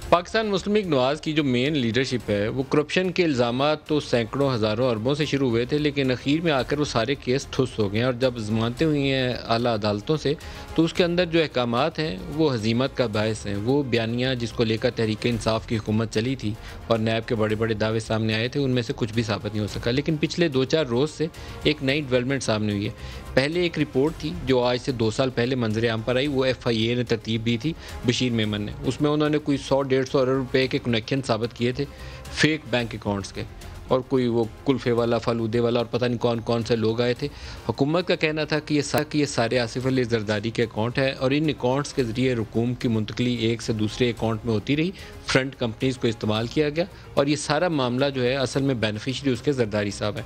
पाकिस्तान मुस्लिम league नवाज़ की जो main leadership है वो करप्शन के इल्ज़ामात तो सैकड़ों हज़ारों अरबों से शुरू हुए थे, लेकिन अखीर में आकर वो सारे केस ठुस हो गए हैं। और जब ज़मानतें हुई हैं आला अदालतों से, तो उसके अंदर जो अहकामात हैं वो हज़ीमत का बायस हैं। वो बयानिया जिसको लेकर तहरीक इंसाफ की हुकूमत चली थी और नैब के बड़े बड़े दावे सामने आए थे, उनमें से कुछ भी साबित नहीं हो सका। लेकिन पिछले 2-4 रोज़ से एक नई डेवलपमेंट सामने हुई है। पहले एक रिपोर्ट थी जो आज से 2 साल पहले मंजर आम पर आई, वो FIA ने तरतीब दी थी बशीर मेमन ने। उसमें उन्होंने कोई 100-150 अरब रुपए के कनेक्शन साबित किए थे फेक बैंक अकाउंट्स के, और कोई वो कुल्फ़े वाला, फ़ालूदे वाला और पता नहीं कौन कौन से लोग आए थे। हुकूमत का कहना था कि ये सारे आसिफ अली ज़रदारी के अकाउंट हैं और इन अकाउंट्स के ज़रिए रकूम की मुंतकली एक से दूसरे अकाउंट में होती रही, फ्रंट कंपनीज़ को इस्तेमाल किया गया और ये सारा मामला जो है असल में बेनिफिशरी उसके ज़रदारी साहब हैं।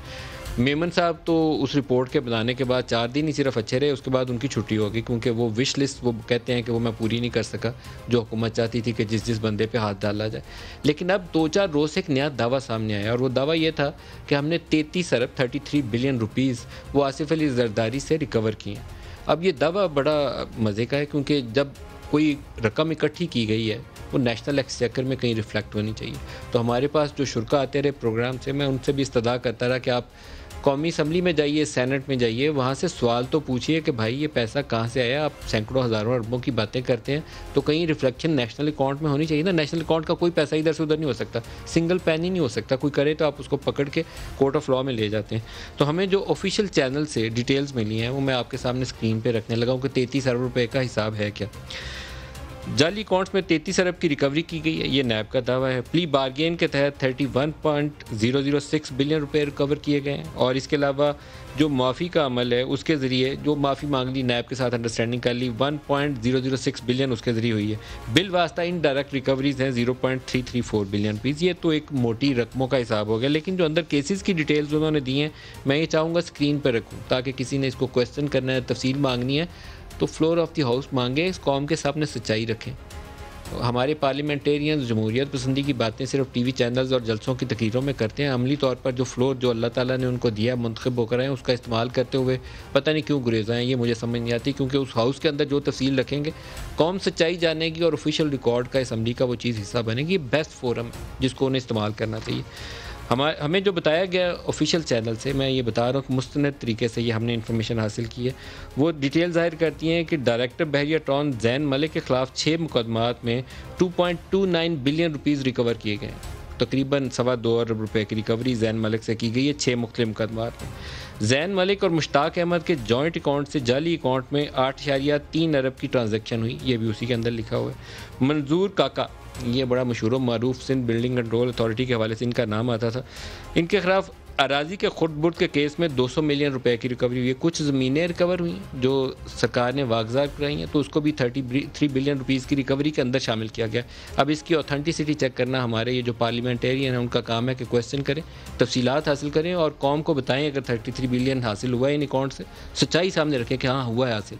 मेमन साहब तो उस रिपोर्ट के बनाने के बाद 4 दिन ही सिर्फ अच्छे रहे, उसके बाद उनकी छुट्टी हो गई, क्योंकि वो विश लिस्ट वो कहते हैं कि वो मैं पूरी नहीं कर सका जो हुकूमत चाहती थी कि जिस बंदे पे हाथ डाला जाए। लेकिन अब 2-4 रोज़ से एक नया दावा सामने आया, और वो दावा ये था कि हमने 33 अरब 33 बिलियन रुपीज़ वो आसिफ अली ज़रदारी से रिकवर किए हैं। अब ये दावा बड़ा मज़े का है, क्योंकि जब कोई रकम इकट्ठी की गई है वो नेशनल एक्सचेकर में कहीं रिफ्लेक्ट होनी चाहिए। तो हमारे पास जो शुरा आते रहे प्रोग्राम से, मैं उनसे भी इस्तदा करता रहा कि आप कौमी असम्बली में जाइए, सेनेट में जाइए, वहाँ से सवाल तो पूछिए कि भाई ये पैसा कहाँ से आया। आप सैकड़ों हज़ारों अरबों की बातें करते हैं तो कहीं रिफ्लेक्शन नेशनल अकाउंट में होनी चाहिए ना। नेशनल अकाउंट का कोई पैसा इधर से उधर नहीं हो सकता, सिंगल पेन ही नहीं हो सकता। कोई करे तो आप उसको पकड़ के कोर्ट ऑफ लॉ में ले जाते हैं। तो हमें जो ऑफिशियल चैनल से डिटेल्स मिली हैं वो मैं आपके सामने स्क्रीन पर रखने लगा हूँ कि 33 अरब रुपये का हिसाब है क्या। जाली अकाउंट्स में 33 अरब की रिकवरी की गई है, ये नैब का दावा है। प्ली बारगेन के तहत 31.006 बिलियन रुपए रिकवर किए गए हैं। और इसके अलावा जो माफ़ी का अमल है उसके ज़रिए जो माफ़ी मांग ली, नैब के साथ अंडरस्टैंडिंग कर ली, 1.006 बिलियन उसके ज़रिए हुई है। बिल वास्ता इन डायरेक्ट रिकवरीज हैं 0.334 बिलियन रुपीज़। ये तो एक मोटी रकमों का हिसाब हो गया, लेकिन जो अंदर केसेस की डिटेल्स उन्होंने दी हैं मैं ये चाहूँगा स्क्रीन पर रखूँ, ताकि किसी ने इसको क्वेश्चन करना है, तफसील मांगनी है तो फ्लोर ऑफ द हाउस मांगे, इस कौम के सामने सच्चाई रखें। हमारे पार्लियामेंटेरियन जमहूरियत पसंदी की बातें सिर्फ टीवी चैनल्स और जलसों की तकरीरों में करते हैं। अमली तौर पर जो फ्लोर जो अल्लाह ताला ने उनको दिया मुंतखब होकर आए, उसका इस्तेमाल करते हुए पता नहीं क्यों गुरेज़ आए, ये मुझे समझ नहीं आती। क्योंकि उस हाउस के अंदर जो तफसील रखेंगे कौम सच्चाई जानेगी और ऑफिशियल रिकॉर्ड का असम्बली का वो चीज़ हिस्सा बनेगी। बेस्ट फोरम है जिसको उन्हें इस्तेमाल करना चाहिए। हमें जो बताया गया ऑफिशियल चैनल से, मैं ये बता रहा हूँ कि मुस्तनद तरीके से ये हमने इन्फॉर्मेशन हासिल की है, वो डिटेल ज़ाहिर करती हैं कि डायरेक्टर बहरिया टाउन जैन मलिक के ख़िलाफ़ 6 मुकदमात में 2.29 बिलियन रुपीज़ रिकवर किए गए हैं। तकरीबन 2.25 अरब रुपए की रिकवरी जैन मलिक से की गई है 6 मुख्तलिफ मुकदमात में। जैन मलिक और मुश्ताक अहमद के जॉइंट अकाउंट से जाली अकाउंट में 8.3 अरब की ट्रांजैक्शन हुई, ये भी उसी के अंदर लिखा हुआ है। मंजूर काका, ये बड़ा मशहूर मारूफ सिंध बिल्डिंग कंट्रोल अथॉरिटी के हवाले से इनका नाम आता था, इनके खिलाफ अराजी के खुर्द बुर्द के केस में 200 मिलियन रुपए की रिकवरी हुई है। कुछ ज़मीनें रिकवर हुई जो सरकार ने वागजार कराई हैं, तो उसको भी 33 बिलियन रुपीज़ की रिकवरी के अंदर शामिल किया गया। अब इसकी ऑथेंटिसिटी चेक करना हमारे ये जो पार्लियामेंटेरियन है उनका काम है कि क्वेश्चन करें, तफसीलात हासिल करें और कौम को बताएं अगर 33 बिलियन हासिल हुआ है इन अकाउंट से, सच्चाई सामने रखें कि हाँ हुआ है हासिल।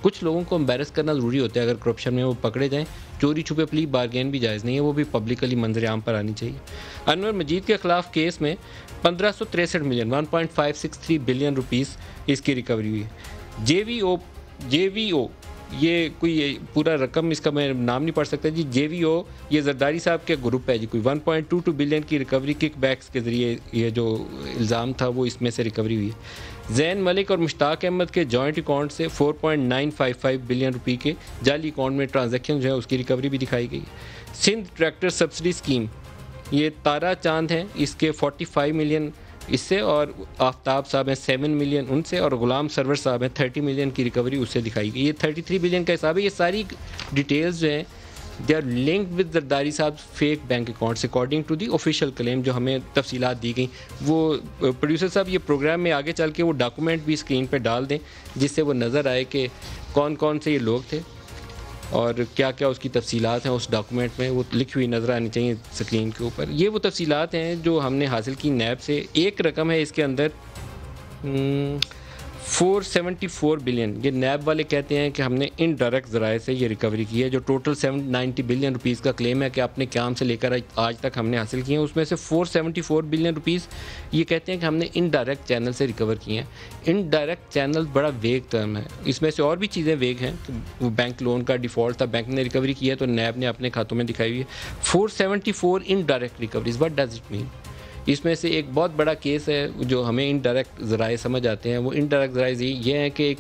कुछ लोगों को एम्बेरस करना ज़रूरी होता है, अगर करप्शन में वो पकड़े जाएँ। चोरी छुपे प्ली बारगेन भी जायज़ नहीं है, वो भी पब्लिकली मंजर आम पर आनी चाहिए। अनवर मजीद के ख़िलाफ़ केस में 1563 मिलियन 1.563 बिलियन रुपीज़ इसकी रिकवरी हुई है। JVO ये कोई पूरा रकम इसका मैं नाम नहीं पढ़ सकता जी। JVO ये जरदारी साहब के ग्रुप है जी। कोई 1.22 बिलियन की रिकवरी किक बैक्स के ज़रिए, ये जो इल्ज़ाम था वो इसमें से रिकवरी हुई है। जैन मलिक और मुश्ताक अहमद के जॉइंट अकाउंट से 4.955 बिलियन रुपये के जाली अकाउंट में ट्रांजैक्शन जो है उसकी रिकवरी भी दिखाई गई है। सिंध ट्रैक्टर सब्सिडी स्कीम, ये तारा चांद हैं, इसके 45 मिलियन इससे, और आफ्ताब साहब हैं 7 मिलियन उनसे, और गुलाम सरवर साहब हैं 30 मिलियन की रिकवरी उससे दिखाई गई। ये 33 बिलियन का हिसाब है। ये सारी डिटेल्स जो हैं they are linked with Zardari साहब fake bank accounts according to the official claim जो हमें तफसीलात दी गई। वो प्रोड्यूसर साहब ये प्रोग्राम में आगे चल के वो डॉक्यूमेंट भी स्क्रीन पर डाल दें जिससे वो नज़र आए कि कौन कौन से ये लोग थे और क्या क्या उसकी तफसीलात हैं उस डॉक्यूमेंट में, वो लिखी हुई नज़र आनी चाहिए स्क्रीन के ऊपर। ये वो तफसीलात हैं जो हमने हासिल की नैब से। एक रकम है इसके अंदर 474 बिलियन, ये नैब वाले कहते हैं कि हमने इनडायरेक्ट ज़राए से ये रिकवरी की है। जो टोटल 790 बिलियन रुपीज़ का क्लेम है कि अपने काम से लेकर आज तक हमने हासिल किए हैं, उसमें से 474 बिलियन रुपीज़ ये कहते हैं कि हमने इनडायरेक्ट चैनल से रिकवर किए हैं। इनडायरेक्ट चैनल बड़ा वेग टर्म है, इसमें से और भी चीज़ें वेग हैं कि वो बैंक लोन का डिफ़ॉल्ट था, बैंक ने रिकवरी की है तो नैब ने अपने खातों में दिखाई हुई है। 474 indirect recoveries, what does it mean? इसमें से एक बहुत बड़ा केस है जो हमें इनडायरेक्ट ज़राए समझ आते हैं। वो इनडायरेक्ट ज़राए ये हैं कि एक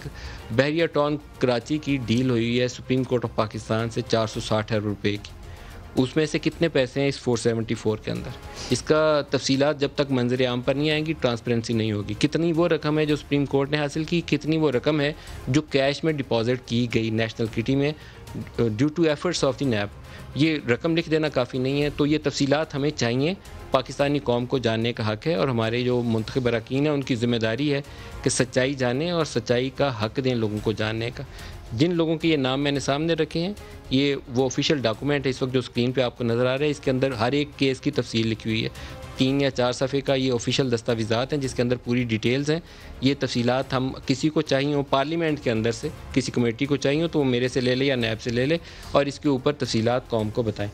बहरिया टाउन कराची की डील हुई है सुप्रीम कोर्ट ऑफ पाकिस्तान से 460 अरब रुपए की। उसमें से कितने पैसे हैं इस 474 के अंदर? इसका तफसीलात जब तक मंजर आम पर नहीं आएंगी, ट्रांसपेरेंसी नहीं होगी। कितनी वो रकम है जो सुप्रीम कोर्ट ने हासिल की, कितनी वो रकम है जो कैश में डिपॉजिट की गई नेशनल किटी में due to efforts of the NAB, ये रकम लिख देना काफ़ी नहीं है। तो ये तफसीलात हमें चाहिए, पाकिस्तानी कौम को जानने का हक़ है और हमारे जो मुंतखब अरकान हैं उनकी ज़िम्मेदारी है कि सच्चाई जानें और सच्चाई का हक़ दें लोगों को जानने का। जिन लोगों के ये नाम मैंने सामने रखे हैं, ये वो ऑफिशियल डॉक्यूमेंट है इस वक्त जो स्क्रीन पे आपको नज़र आ रहा है। इसके अंदर हर एक केस की तफसील लिखी हुई है। 3 या 4 सफ़े का ये ऑफिशियल दस्तावेज़ात हैं जिसके अंदर पूरी डिटेल्स हैं। ये तफसीलात हम किसी को चाहिए हो पार्लियामेंट के अंदर से, किसी कमेटी को चाहिए हो तो वो मेरे से ले ले या नैब से ले ले और इसके ऊपर तफसीलात कौम को बताएं।